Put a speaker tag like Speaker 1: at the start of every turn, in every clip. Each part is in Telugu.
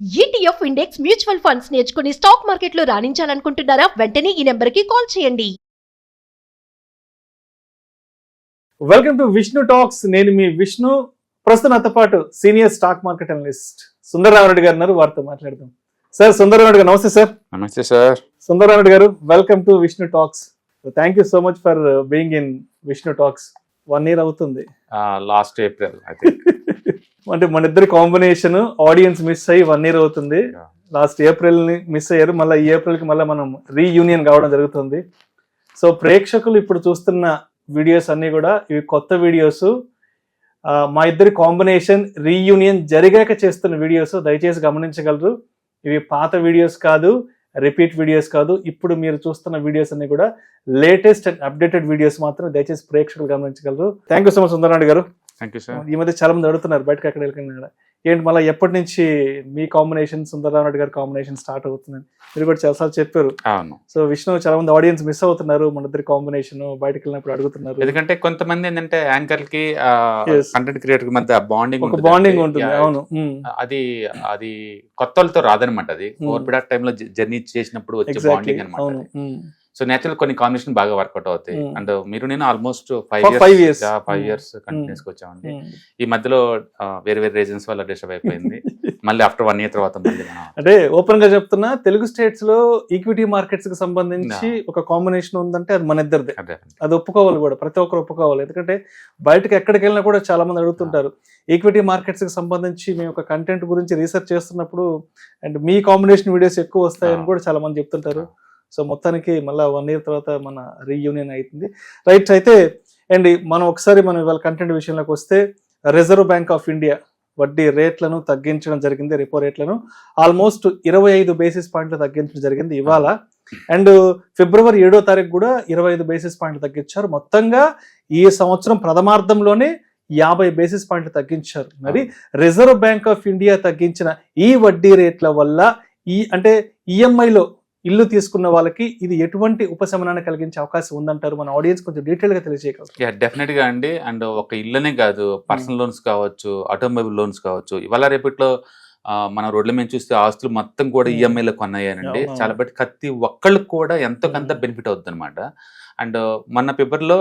Speaker 1: ఈటీఎఫ్ ఇండెక్స్ మ్యూచువల్ ఫండ్స్ నేర్చుకుని స్టాక్ మార్కెట్లో రాణించాలనుకుంటున్నారా? వెంటనే ఈ నెంబర్కి కాల్ చేయండి.
Speaker 2: Welcome to Vishnu talks. నేను మీ విష్ణు. ప్రస్తుతం నాతో పాటు senior stock market analyst Sundararamareddy గారు ఉన్నారు. వారితో మాట్లాడదాం. సార్, సుందరరామరెడ్డి గారు నమస్తే సార్.
Speaker 3: నమస్తే సార్.
Speaker 2: సుందరరామరెడ్డి గారు, welcome to Vishnu talks. Thank you so much for being in Vishnu talks. 1 year అవుతుంది.
Speaker 3: లాస్ట్ ఏప్రిల్ అయితే
Speaker 2: అంటే మన ఇద్దరి కాంబినేషన్ ఆడియన్స్ మిస్ అయ్యి 1 year అవుతుంది. లాస్ట్ ఏప్రిల్ ని మిస్ అయ్యారు. మళ్ళీ ఈ ఏప్రిల్ కి మళ్ళీ మనం రీయూనియన్ కావడం జరుగుతుంది. సో ప్రేక్షకులు ఇప్పుడు చూస్తున్న వీడియోస్ అన్ని కూడా ఇవి కొత్త వీడియోస్. మా ఇద్దరి కాంబినేషన్ రీయూనియన్ జరిగాక చేస్తున్న వీడియోస్, దయచేసి గమనించగలరు. ఇవి పాత వీడియోస్ కాదు, రిపీట్ వీడియోస్ కాదు. ఇప్పుడు మీరు చూస్తున్న వీడియోస్ అన్ని కూడా లేటెస్ట్ అండ్ అప్డేటెడ్ వీడియోస్ మాత్రం. దయచేసి ప్రేక్షకులు గమనించగలరు. Thank you so much Sundararamareddy గారు.
Speaker 3: Thank you sir.
Speaker 2: ఈ మధ్య చాలా మంది అడుగుతున్నారు బయటకు ఎక్కడ వెళ్ళకుండా, ఏంటి మళ్ళీ ఎప్పటి నుంచి మీ కాంబినేషన్ సుందరరామరెడ్డి గారి కాంబినేషన్ స్టార్ట్ అవుతుందని మీరు కూడా చాలాసార్లు చెప్పారు.
Speaker 3: అవును.
Speaker 2: సో విష్ణు, చాలా మంది ఆడియన్స్ మిస్ అవుతున్నారు మన ఇద్దరి కాంబినేషన్, బయటకు వెళ్ళినప్పుడు అడుగుతున్నారు.
Speaker 3: ఎందుకంటే కొంతమంది ఏంటంటే యాంకర్ కి
Speaker 2: Yes.
Speaker 3: కంటెంట్ క్రియేటర్ మధ్య బాండింగ్
Speaker 2: ఒక బాండింగ్ ఉంటుంది. అవును.
Speaker 3: అది కొత్త వాళ్ళతో రాదనమాట. అది ఓవర్ పీరియడ్ టైమ్ లో జర్నీ చేసినప్పుడు వచ్చే
Speaker 2: ఎగ్జాక్ట్లీ.
Speaker 3: బాండింగ్ అనమాట.
Speaker 2: అవును.
Speaker 3: సో నేచురల్ కొన్ని కాంబినేషన్ బాగా వర్కౌట్ అవుతాయి. అండ్ మీరు నేను almost
Speaker 2: For
Speaker 3: 5
Speaker 2: 5 years.
Speaker 3: years continuous వచ్చామండి. ఈ మధ్యలో వేరే వేరే రీజన్స్ వల్ల డిస్టర్బ్ అయిపోయింది. మళ్ళీ ఆఫ్టర్ 1 year తర్వాత మళ్ళీ
Speaker 2: అంటే ఓపెన్ గా చెప్తున్నా, తెలుగు స్టేట్స్ లో ఈక్విటీ మార్కెట్స్ కి సంబంధించి ఒక కాంబినేషన్ ఉందంటే అది మన ఇద్దరిదే. అది ఒప్పుకోవాలి కూడా, ప్రతి ఒక్కరు ఒప్పుకోవాలి. ఎందుకంటే బయటకు ఎక్కడికి వెళ్ళినా కూడా చాలా మంది అడుగుతుంటారు, ఈక్విటీ మార్కెట్స్ కి సంబంధించి మేము ఒక కంటెంట్ గురించి రీసెర్చ్ చేస్తున్నప్పుడు అండ్ మీ కాంబినేషన్ వీడియోస్ ఎక్కువ వస్తాయని కూడా చాలా మంది చెప్తుంటారు. సో మొత్తానికి మళ్ళీ 1 year తర్వాత మన రీయూనియన్ అవుతుంది. రైట్. అయితే అండ్ మనం ఇవాళ కంటెంట్ విషయంలోకి వస్తే, రిజర్వ్ బ్యాంక్ ఆఫ్ ఇండియా వడ్డీ రేట్లను తగ్గించడం జరిగింది. రెపో రేట్లను ఆల్మోస్ట్ 25 basis points తగ్గించడం జరిగింది ఇవాళ. అండ్ February 7వ తారీఖు కూడా 25 basis points తగ్గించారు. మొత్తంగా ఈ సంవత్సరం ప్రథమార్థంలోనే 50 basis points తగ్గించారు. మరి రిజర్వ్ బ్యాంక్ ఆఫ్ ఇండియా తగ్గించిన ఈ వడ్డీ రేట్ల వల్ల అంటే ఈఎంఐలో ఇల్లు తీసుకున్న వాళ్ళకి ఇది ఎటువంటి ఉపశమనాన్ని కలిగించే అవకాశం ఉందంటారు? మన ఆడియన్స్ కొంచెం డీటెయిల్ గా తెలియజేయగలరు.
Speaker 3: డెఫినెట్ గా అండి. అండ్ ఒక ఇల్లనే కాదు, పర్సనల్ లోన్స్ కావచ్చు, ఆటోమొబైల్ లోన్స్ కావచ్చు. ఇవాళ రేపట్లో మన రోడ్ల మీద చూస్తే ఆస్తులు మొత్తం కూడా ఈఎంఐలో కొన్నాయనండి. చాలా బట్టి ప్రతి ఒక్కళ్ళకి కూడా ఎంతో కొంత బెనిఫిట్ అవుతుంది అనమాట. అండ్ మొన్న పేపర్ లో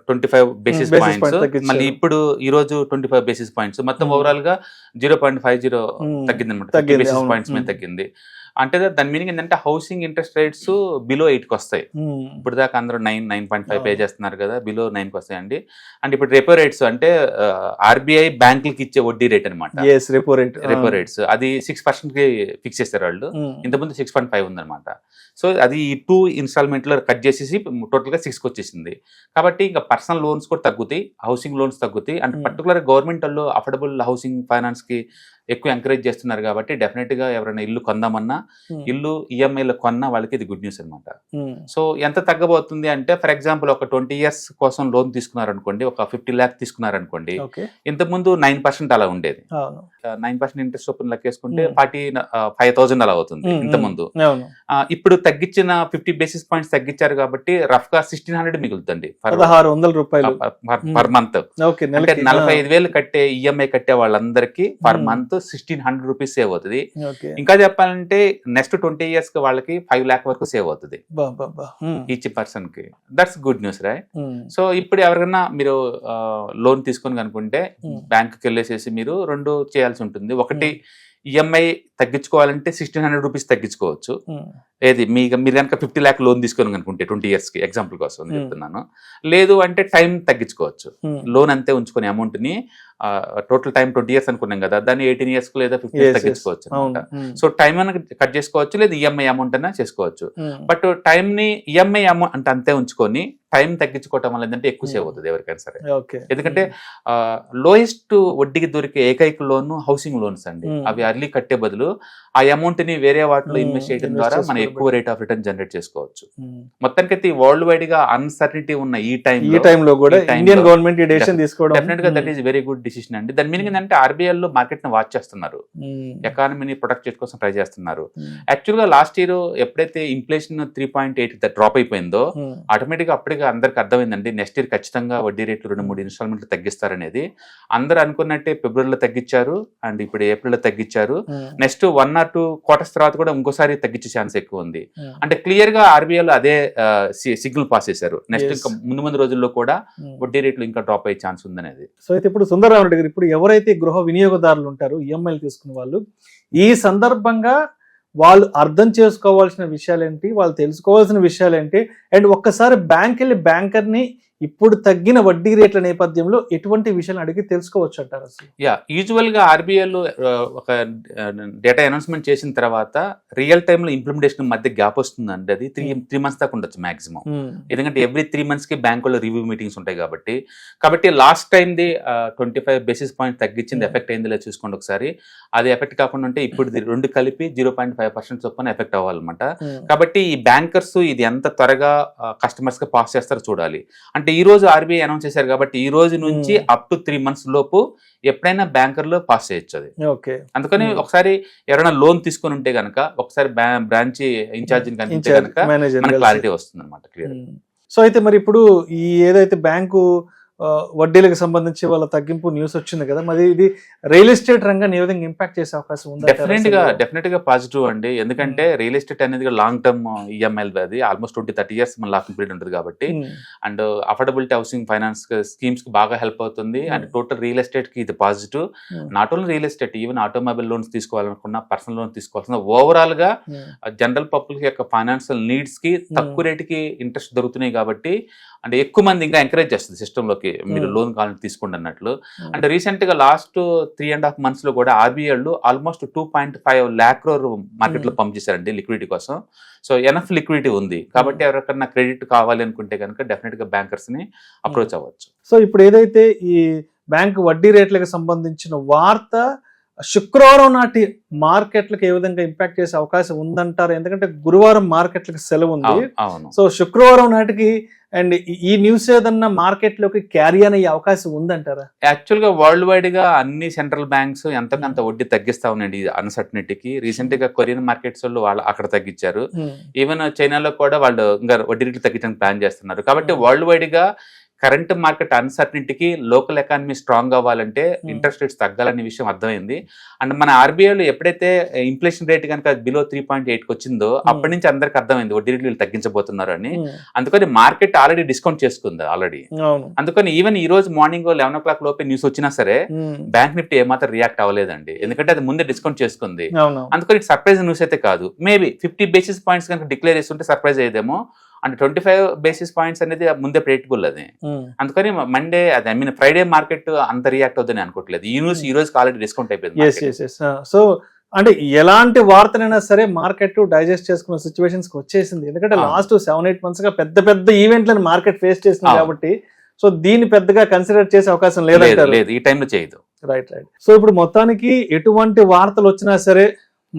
Speaker 3: 25 basis points, మళ్ళీ ఇప్పుడు ఈ రోజు 25 basis points, మొత్తం ఓవరాల్ గా 0.50 తగ్గింది అనమాట. 30 basis points మీద తగ్గింది. అంటే దాని మీనింగ్ ఏంటంటే హౌసింగ్ ఇంట్రెస్ట్ రేట్స్ బిలో 8కి వస్తాయి. ఇప్పుడు దాకా అందరూ 9.5 పే చేస్తున్నారు కదా, బిలో 9కి వస్తాయండి. అండ్ ఇప్పుడు రెపో రేట్స్ అంటే ఆర్బీఐ బ్యాంకులకి ఇచ్చే వడ్డీ రేట్ అనమాట. రెపో రేట్స్ అది 6% కి ఫిక్స్ చేస్తారు వాళ్ళు. ఇంతకుముందు 6.5 ఉందన్నమాట. సో అది ఈ 2 installment లో కట్ చేసేసి టోటల్ గా 6కి వచ్చేసింది. కాబట్టి ఇంకా పర్సనల్ లోన్స్ కూడా తగ్గుతాయి, హౌసింగ్ లోన్స్ తగ్గుతాయి. అండ్ పర్టికులర్ గవర్నమెంట్ వాళ్ళు అఫోర్డబుల్ హౌసింగ్ ఫైనాన్స్ కి ఎక్కువ ఎంకరేజ్ చేస్తున్నారు. కాబట్టి డెఫినెట్ గా ఎవరైనా ఇల్లు కొందామన్నా, ఇల్లు ఈఎంఐలో కొన్నా వాళ్ళకి ఇది గుడ్ న్యూస్ అనమాట. సో ఎంత తగ్గబోతుంది అంటే, ఫర్ ఎగ్జాంపుల్ ఒక 20 years కోసం లోన్ తీసుకున్నారనుకోండి, ఒక 50 lakhs తీసుకున్నారనుకోండి, ఇంతకుముందు 9% అలా ఉండేది. 9% ఇంట్రెస్ట్ ఓపెన్ లెక్కేసుకుంటే 45,000 అలా అవుతుంది ఇంతకుముందు. ఇప్పుడు తగ్గించిన 50 basis points తగ్గించారు కాబట్టి రఫ్ గా 1,600 మిగులుతుంది
Speaker 2: 1,600 రూపాయలు
Speaker 3: పర్ మంత్. అంటే 45,000 కట్టే ఈఎంఐ కట్టే వాళ్ళందరికీ పర్ మంత్ 1,600 రూపీస్ సేవ్ అవుతుంది. ఇంకా చెప్పాలంటే నెక్స్ట్ 20 years కి వాళ్ళకి 5 lakh వరకు సేవ్ అవుతుంది ఈచ్ పర్సన్ కి. That's good news right. So ఇప్పుడు ఎవరికైనా మీరు లోన్ తీసుకొని కనుకుంటే బ్యాంకుకి వెళ్ళేసేసి మీరు 2 చేయాల్సి ఉంటుంది. ఒకటి, ఈఎంఐ తగ్గించుకోవాలంటే 1,600 రూపీస్ తగ్గించుకోవచ్చు. ఏది మీరు కనుక 50 lakh లోన్ తీసుకొని అనుకుంటే 20 years కి, ఎగ్జాంపుల్ కోసం చెప్తున్నాను. లేదు అంటే టైం తగ్గించుకోవచ్చు. లోన్ అంతే ఉంచుకునే అమౌంట్ ని టోటల్ టైం 20 years అనుకున్నాం కదా, దాన్ని 18 years లేదా 15 years తగ్గించుకోవచ్చు అనమాట. సో టైం అయినా కట్ చేసుకోవచ్చు, లేదా ఈఎంఐ అమౌంట్ అయినా చేసుకోవచ్చు. బట్ టైం ని ఈఎంఐ అమౌంట్ అంటే అంతే ఉంచుకొని టైం తగ్గించుకోవటం వల్ల ఏంటంటే ఎక్కువ సేవ్ అవుతుంది ఎవరికైనా సరే. ఎందుకంటే లోయెస్ట్ వడ్డీకి దొరికే ఏకైక లోన్ హౌసింగ్ లోన్స్ అండి. అవి అర్లీ కట్టే బదులు ఆ అమౌంట్ ని వేరే వాటిలో ఇన్వెస్ట్ చేయడం ద్వారా మనం ఎక్కువ రేట్ ఆఫ్ రిటర్న్ జనరేట్ చేసుకోవచ్చు. మొత్తానికి వరల్డ్ వైడ్ గా అన్సర్టనిటీ ఉన్న ఈ టైంలో కూడా
Speaker 2: ఇండియన్ గవర్నమెంట్ ఈ డెసిషన్ తీసుకోవడం
Speaker 3: డెఫినెట్ గా that is very good decision అండి. దాని మీనింగ్ ఏంటంటే ఆర్బీఐ లో మార్కెట్ ని వాచ్ చేస్తున్నారు, ఎకానమీని ప్రొటెక్ట్ చేయడం కోసం ట్రై చేస్తున్నారు. యాక్చువల్ గా లాస్ట్ ఇయర్ ఎప్పుడైతే ఇన్ఫ్లేషన్ 3.8 డ్రాప్ అయిపోయిందో, ఆటోమేటిక్ గా అప్పటికి గా అందరికి అర్థమైందండి, నెక్స్ట్ ఇయర్ ఖచ్చితంగా వడ్డీ రేట్లు 2-3 ఇన్స్టాల్మెంట్లు తగ్గిస్తారనేది. అందరూ అనుకున్నట్టే ఫిబ్రవరిలో తగ్గించారు, అండ్ ఇప్పుడు ఏప్రిల్లో తగ్గించారు. నెక్స్ట్ 1 or 2 quarters తర్వాత కూడా ఇంకోసారి తగ్గించే ఛాన్స్ ఎక్కువ ఉంది. అంటే క్లియర్ గా ఆర్బీఐలో అదే సిగ్నల్ పాస్ చేశారు. నెక్స్ట్ ఇంకా ముందు రోజుల్లో కూడా వడ్డీ రేట్లు ఇంకా డ్రాప్ అయ్యే ఛాన్స్ ఉందనేది.
Speaker 2: సో అయితే ఇప్పుడు సుందరరామరెడ్డి గారు, ఇప్పుడు ఎవరైతే గృహ వినియోగదారులు ఉంటారో ఈఎంఐలు తీసుకున్న వాళ్ళు, ఈ సందర్భంగా వాళ్ళు అర్థం చేసుకోవాల్సిన విషయాలు ఏంటి, వాళ్ళు తెలుసుకోవాల్సిన విషయాలు ఏంటి, అండ్ ఒక్కసారి బ్యాంక్ వెళ్ళి బ్యాంకర్ని ఇప్పుడు తగ్గిన వడ్డీ రేట్ల నేపథ్యంలో ఎటువంటి విషయాలు అడిగి తెలుసుకోవచ్చు అంటారు అసలు?
Speaker 3: యూజువల్ గా ఆర్బీఐలో ఒక డేటా అనౌన్స్మెంట్ చేసిన తర్వాత రియల్ టైమ్ లో ఇంప్లిమెంటేషన్ మధ్య గ్యాప్ వస్తుందండి. అది 3 months దాకా ఉండొచ్చు మాక్సిమం. ఎందుకంటే ఎవ్రీ 3 months కి బ్యాంకులో రివ్యూ మీటింగ్స్ ఉంటాయి కాబట్టి లాస్ట్ టైంది 25 basis points తగ్గించింది ఎఫెక్ట్ అయింది లేదు చూసుకోండి ఒకసారి. అది ఎఫెక్ట్ కాకుండా ఉంటే ఇప్పుడు 2 కలిపి 0.5% చొప్పున ఎఫెక్ట్ అవ్వాలన్నమాట. కాబట్టి ఈ బ్యాంకర్స్ ఇది ఎంత త్వరగా కస్టమర్స్ కి పాస్ చేస్తారో చూడాలి. అంటే ఈ రోజు ఆర్బీఐ అనౌన్స్ చేశారు కాబట్టి ఈ రోజు నుంచి అప్ టు 3 months లోపు ఎప్పుడైనా బ్యాంకర్లో పాస్ చేయొచ్చు అది. అందుకని ఒకసారి ఎవరైనా లోన్ తీసుకొని ఉంటే గనక ఒకసారి బ్రాంచ్ ఇన్ఛార్జ్ కనిపిస్తే గనక మనకి క్లారిటీ వస్తుంది అనమాట, క్లియర్.
Speaker 2: సో అయితే మరి ఇప్పుడు ఈ ఏదైతే బ్యాంకు వడ్డీలకు సంబంధించి వాళ్ళ తగ్గింపు న్యూస్ వచ్చింది కదా, మరి ఇది రియల్ ఎస్టేట్ రంగాన్ని ఏ విధంగా ఇంపాక్ట్ చేసే అవకాశం ఉంది?
Speaker 3: డెఫినెట్ గా పాజిటివ్ అండి. ఎందుకంటే రియల్ ఎస్టేట్ అనేది లాంగ్ టర్మ్ ఈఎంఐల్, అది ఆల్మోస్ట్ 20-30 years మన లాకింగ్ పీరియడ్ ఉంటుంది కాబట్టి, and affordability housing finance schemes కి బాగా హెల్ప్ అవుతుంది. అండ్ టోటల్ రియల్ ఎస్టేట్ కి ఇది positive. Not only real estate, even automobile loans తీసుకోవాలనుకున్నా, పర్సనల్ లోన్ తీసుకోవాల్సిన, ఓవరాల్ గా జనరల్ పబ్లిక్ యొక్క ఫైనాన్షియల్ నీడ్స్ కి తక్కువ రేటుకి ఇంట్రెస్ట్ దొరుకుతున్నాయి కాబట్టి, అంటే ఎక్కువ మంది ఇంకా ఎంకరేజ్ చేస్తుంది సిస్టంలోకి మీరు లోన్ కావాలని తీసుకోండి అన్నట్లు. అంటే రీసెంట్ గా లాస్ట్ 3.5 months లో కూడా ఆర్బీఐలు ఆల్మోస్ట్ 2.5 lakh crore మార్కెట్ లో పంప్ చేశారండి లిక్విడిటీ కోసం. సో ఎనఫ్ లిక్విడిటీ ఉంది కాబట్టి ఎవరికన్నా క్రెడిట్ కావాలి అనుకుంటే కనుక డెఫినెట్ గా బ్యాంకర్స్ ని అప్రోచ్ అవ్వచ్చు.
Speaker 2: సో ఇప్పుడు ఏదైతే ఈ బ్యాంక్ వడ్డీ రేట్లకు సంబంధించిన వార్త శుక్రవారం నాటి మార్కెట్లకు ఏ విధంగా ఇంపాక్ట్ చేసే అవకాశం ఉందంటారు? ఎందుకంటే గురువారం మార్కెట్లకు సెలవు ఉంది. సో శుక్రవారం నాటికి అండ్ ఈ న్యూస్ ఏదన్నా మార్కెట్ లోకి క్యారీ అయ్యే అవకాశం ఉందంటారా?
Speaker 3: యాక్చువల్ గా వరల్డ్ వైడ్ గా అన్ని సెంట్రల్ బ్యాంక్స్ ఎంతకంత వడ్డీ తగ్గిస్తా ఉన్నాయండి అన్సర్టనిటీకి. రీసెంట్ గా కొరియన్ మార్కెట్స్ వాళ్ళు అక్కడ తగ్గించారు. ఈవెన్ చైనాలో కూడా వాళ్ళు ఇంకా వడ్డీ రేట్లు తగ్గించడానికి ప్లాన్ చేస్తున్నారు. కాబట్టి వరల్డ్ వైడ్ గా కరెంట్ మార్కెట్ అన్సర్టనిటీకి లోకల్ ఎకానమీ స్ట్రాంగ్ అవ్వాలంటే ఇంట్రెస్ట్ రేట్స్ తగ్గాలనే విషయం అర్థమైంది. అండ్ మన ఆర్బీఐలో ఎప్పుడైతే ఇన్ఫ్లేషన్ రేట్ కనుక బిలో 3.8 వచ్చిందో అప్పటి నుంచి అందరికి అర్థమైంది వడ్డీ రేట్లు తగ్గించబోతున్నారు అని. అందుకని మార్కెట్ ఆల్రెడీ డిస్కౌంట్ చేసుకుంది ఆల్రెడీ. అందుకని ఈవెన్ ఈ రోజు మార్నింగ్ 11 o'clock లోపే న్యూస్ వచ్చినా సరే బ్యాంక్ నిఫ్టీ ఏమాత్రం రియాక్ట్ అవ్వలేదండి, ఎందుకంటే అది ముందే డిస్కౌంట్ చేసుకుంది. అందుకని సర్ప్రైజ్ న్యూస్ అయితే కాదు. మేబీ 50 basis points కనుక డిక్లేర్ చేస్తుంటే సర్ప్రైజ్ అయ్యేదేమో. అంటే 25 basis points అనేది ముందే ప్రెడిక్టబుల్ అది. అందుకని మండే అది ఐ మీన్ ఫ్రైడే మార్కెట్ అంత రియాక్ట్ అవుతుందని అనుకోవట్లేదు. ఈ న్యూస్ ఈ రోజు ఆల్రెడీ డిస్కౌంట్ అయిపోయింది.
Speaker 2: సో అంటే ఎలాంటి వార్తనైనా సరే మార్కెట్ డైజెస్ట్ చేసుకున్న సిచ్యువేషన్స్ వచ్చేసింది. ఎందుకంటే లాస్ట్ 7-8 months గా పెద్ద పెద్ద ఈవెంట్లను మార్కెట్ ఫేస్ చేసింది కాబట్టి, సో దీన్ని పెద్దగా కన్సిడర్ చేసే అవకాశం లేదు
Speaker 3: ఈ టైంలో చేయదు.
Speaker 2: రైట్. సో ఇప్పుడు మొత్తానికి ఎటువంటి వార్తలు వచ్చినా సరే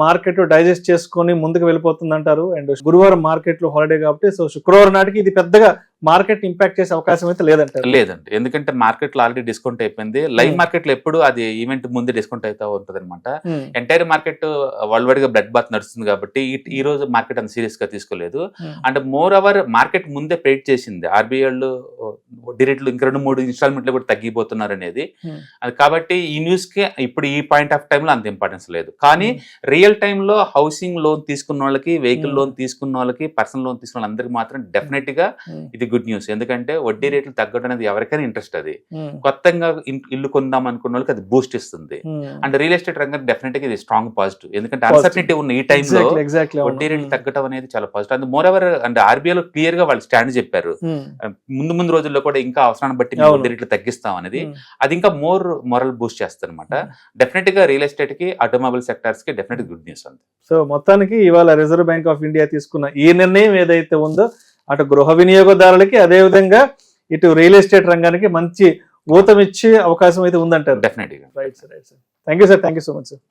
Speaker 2: మార్కెట్ డైజెస్ట్ చేసుకొని ముందుకు వెళ్ళిపోతుంది అంటారు. అండ్ గురువారం మార్కెట్ లో హాలిడే కాబట్టి సో శుక్రవారం నాటికి ఇది పెద్దగా మార్కెట్ ఇంపాక్ట్ చేసే అవకాశం అయితే
Speaker 3: లేదండి. ఎందుకంటే మార్కెట్ లో ఆల్రెడీ డిస్కౌంట్ అయిపోయింది. లైవ్ మార్కెట్ లో ఎప్పుడు అది ఈవెంట్ ముందు డిస్కౌంట్ అవుతా ఉంటది అనమాట. ఎంటైర్ మార్కెట్ వరల్డ్ వైడ్ గా బ్లడ్ బాత్ నడుస్తుంది కాబట్టి ఈ రోజు మార్కెట్ అంత సీరియస్ గా తీసుకోలేదు. అండ్ మోర్ ఓవర్ మార్కెట్ ముందే ప్రెడిక్ట్ చేసింది ఆర్బీఐలు వడ్డీ రేట్లు ఇంకా 2-3 ఇన్స్టాల్మెంట్లు కూడా తగ్గిపోతున్నారు అనేది. అది కాబట్టి ఈ న్యూస్ కి ఇప్పుడు ఈ పాయింట్ ఆఫ్ టైమ్ లో అంత ఇంపార్టెన్స్ లేదు. కానీ రియల్ టైమ్ లో హౌసింగ్ లోన్ తీసుకున్న వాళ్ళకి, వెహికల్ లోన్ తీసుకున్న వాళ్ళకి, పర్సనల్ లోన్ తీసుకున్న వాళ్ళందరికీ మాత్రం డెఫినెట్ గా ఇది గుడ్ న్యూస్. ఎందుకంటే వడ్డీ రేట్లు తగ్గడం అనేది ఎవరికైనా ఇంట్రెస్ట్. అది కొత్తగా ఇల్లు కొందాం అనుకున్న వాళ్ళకి అది బూస్ట్ ఇస్తుంది. అండ్ రియల్ ఎస్టేట్ రంగం డెఫినెట్ గా ఇది స్ట్రాంగ్ పాజిటివ్. ఎందుకంటే అన్సర్టనిటీ ఉన్న ఈ టైంలో వడ్డీ రేట్లు తగ్గడం అనేది చాలా పాజిటివ్. అండ్ మోర్ ఓవర్ అంటే ఆర్బీఐలో క్లియర్ గా వాళ్ళు స్టాండ్ చెప్పారు ముందు రోజుల్లో కూడా ఇంకా అవసరాన్ని బట్టి వడ్డీ రేట్లు తగ్గిస్తాం అనేది. అది ఇంకా మోర్ మొరల్ బూస్ట్ చేస్తుంది అనమాట. డెఫినెట్ గా రియల్ ఎస్టేట్ కి, ఆటోమొబైల్ సెక్టార్స్ కి డెఫినెట్ గుడ్ న్యూస్ ఉంది.
Speaker 2: సో మొత్తానికి ఇవాళ రిజర్వ్ బ్యాంక్ ఆఫ్ ఇండియా తీసుకున్న ఈ నిర్ణయం ఏదైతే ఉందో అటు గృహ వినియోగదారులకి, అదేవిధంగా ఇటు రియల్ ఎస్టేట్ రంగానికి మంచి ఊతమిచ్చే అవకాశం అయితే ఉందంటారు.
Speaker 3: డెఫినెట్గా.
Speaker 2: Right sir. Thank you sir. Thank you so much sir.